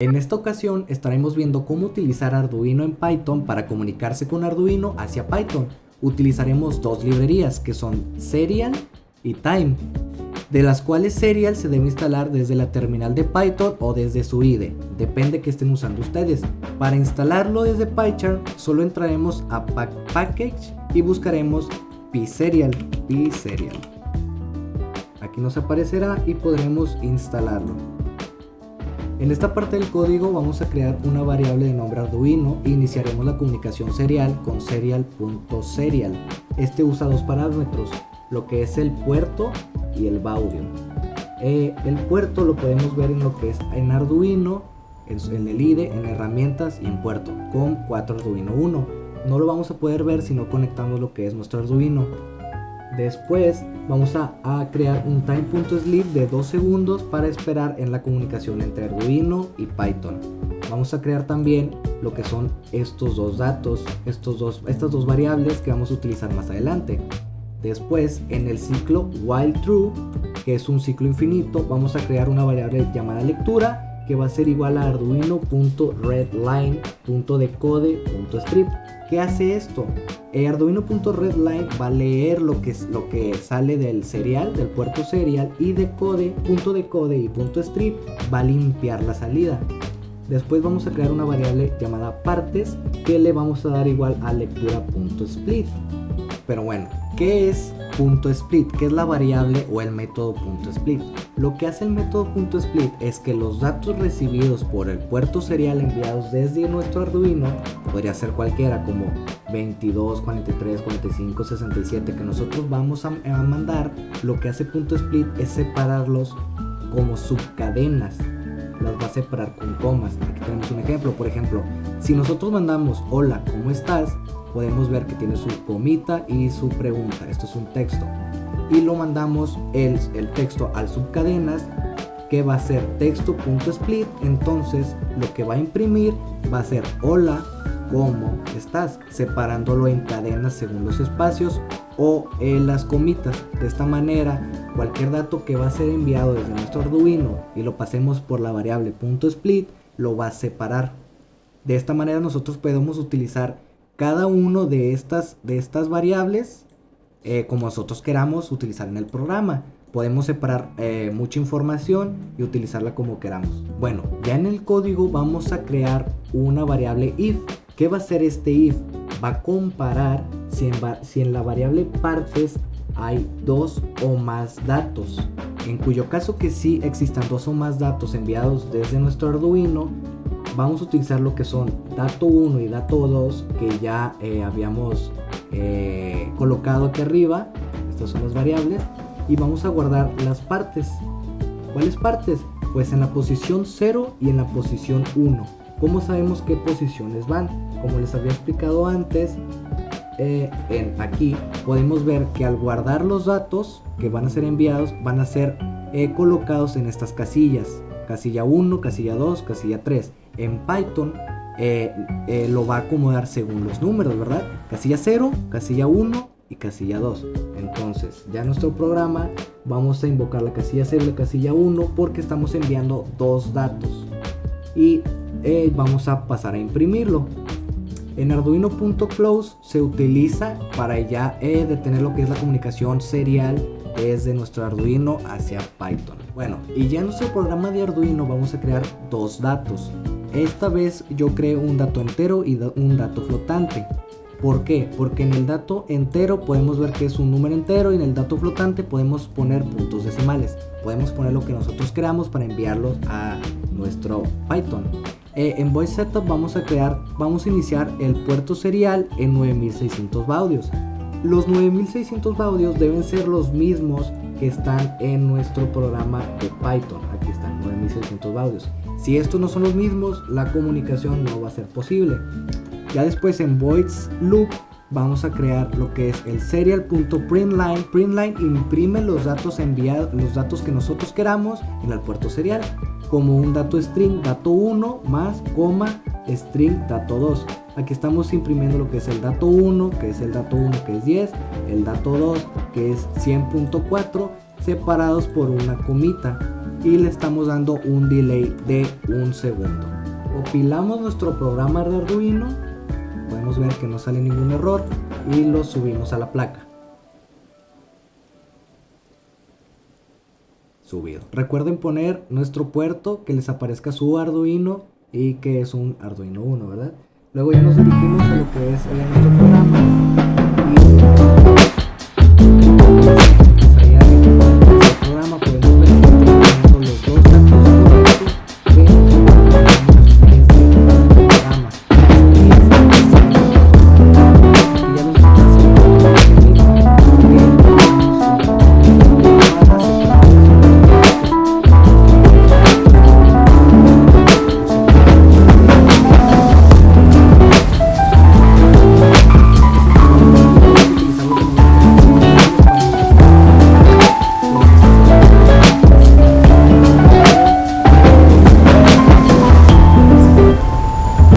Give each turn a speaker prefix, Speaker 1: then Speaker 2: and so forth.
Speaker 1: En esta ocasión estaremos viendo cómo utilizar Arduino en Python para comunicarse con Arduino hacia Python. Utilizaremos dos librerías que son Serial y Time, de las cuales Serial se debe instalar desde la terminal de Python o desde su IDE, depende que estén usando ustedes. Para instalarlo desde PyCharm solo entraremos a Package y buscaremos pserial. Aquí nos aparecerá y podremos instalarlo. En esta parte del código vamos a crear una variable de nombre Arduino e iniciaremos la comunicación serial con serial.serial. Este usa dos parámetros, lo que es el puerto y el baudio. El puerto lo podemos ver en lo que es en Arduino, en el IDE, en herramientas y en puerto, con 4 Arduino 1. No lo vamos a poder ver si no conectamos lo que es nuestro Arduino. Después vamos a crear un time.sleep de 2 segundos para esperar en la comunicación entre Arduino y Python. Vamos a crear también lo que son estos dos datos, estas dos variables que vamos a utilizar más adelante. Después, en el ciclo while true, que es un ciclo infinito, vamos a crear una variable llamada lectura que va a ser igual a arduino.readline.decode.strip. ¿Qué hace esto? Arduino.readline va a leer lo que sale del serial, del puerto serial, y decode y .strip va a limpiar la salida. Después vamos a crear una variable llamada partes que le vamos a dar igual a lectura.split. Pero bueno, ¿qué es .split? ¿Qué es la variable o el método .split? Lo que hace el método .split es que los datos recibidos por el puerto serial enviados desde nuestro Arduino, podría ser cualquiera como 22, 43, 45, 67, que nosotros vamos a mandar, lo que hace .split es separarlos como subcadenas. Las va a separar con comas. Aquí tenemos un ejemplo. Por ejemplo, si nosotros mandamos hola, ¿cómo estás?, podemos ver que tiene su comita y su pregunta. Esto es un texto. Y lo mandamos el texto al subcadenas, que va a ser texto.split. Entonces lo que va a imprimir va a ser hola, ¿cómo estás?, separándolo en cadenas según los espacios o en las comitas. De esta manera, cualquier dato que va a ser enviado desde nuestro Arduino y lo pasemos por la variable .split, lo va a separar. De esta manera nosotros podemos utilizar cada uno de estas variables como nosotros queramos utilizar en el programa. Podemos separar mucha información y utilizarla como queramos. Bueno, ya en el código vamos a crear una variable if. ¿Qué va a hacer este if? Va a comparar si en la variable partes hay 2 o más datos, en cuyo caso que sí existan 2 o más datos enviados desde nuestro Arduino. Vamos a utilizar lo que son dato 1 y dato 2 que ya habíamos colocado aquí arriba. Estas son las variables y vamos a guardar las partes. ¿Cuáles partes? Pues en la posición 0 y en la posición 1. ¿Cómo sabemos qué posiciones van? Como les había explicado antes, aquí podemos ver que al guardar los datos que van a ser enviados, van a ser colocados en estas casillas: casilla 1, casilla 2, casilla 3. En Python lo va a acomodar según los números, ¿verdad? Casilla 0, casilla 1 y casilla 2. Entonces ya en nuestro programa vamos a invocar la casilla 0 y la casilla 1 porque estamos enviando dos datos y vamos a pasar a imprimirlo. En Arduino.close se utiliza para ya detener lo que es la comunicación serial desde nuestro Arduino hacia Python. Bueno, y ya en nuestro programa de Arduino vamos a crear dos datos. Esta vez yo creo un dato entero y un dato flotante. ¿Por qué? Porque en el dato entero podemos ver que es un número entero y en el dato flotante podemos poner puntos decimales. Podemos poner lo que nosotros queramos para enviarlos a nuestro Python. En Voice Setup vamos a iniciar el puerto serial en 9600 baudios. Los 9600 baudios deben ser los mismos que están en nuestro programa de Python. Aquí están 9600 baudios. Si estos no son los mismos, la comunicación no va a ser posible. Ya después en Voice Loop vamos a crear lo que es el serial.println. Println imprime los datos enviados, los datos que nosotros queramos en el puerto serial, como un dato string dato 1 más coma string dato 2. Aquí estamos imprimiendo lo que es el dato 1, que es el dato 1 que es 10, el dato 2 que es 100.4, separados por una comita. y le estamos dando un delay de 1 segundo. Compilamos nuestro programa de Arduino, podemos ver que no sale ningún error y lo subimos a la placa. Subido. Recuerden poner nuestro puerto, que les aparezca su Arduino y que es un Arduino 1, ¿verdad? Luego ya nos dirigimos a lo que es nuestro programa y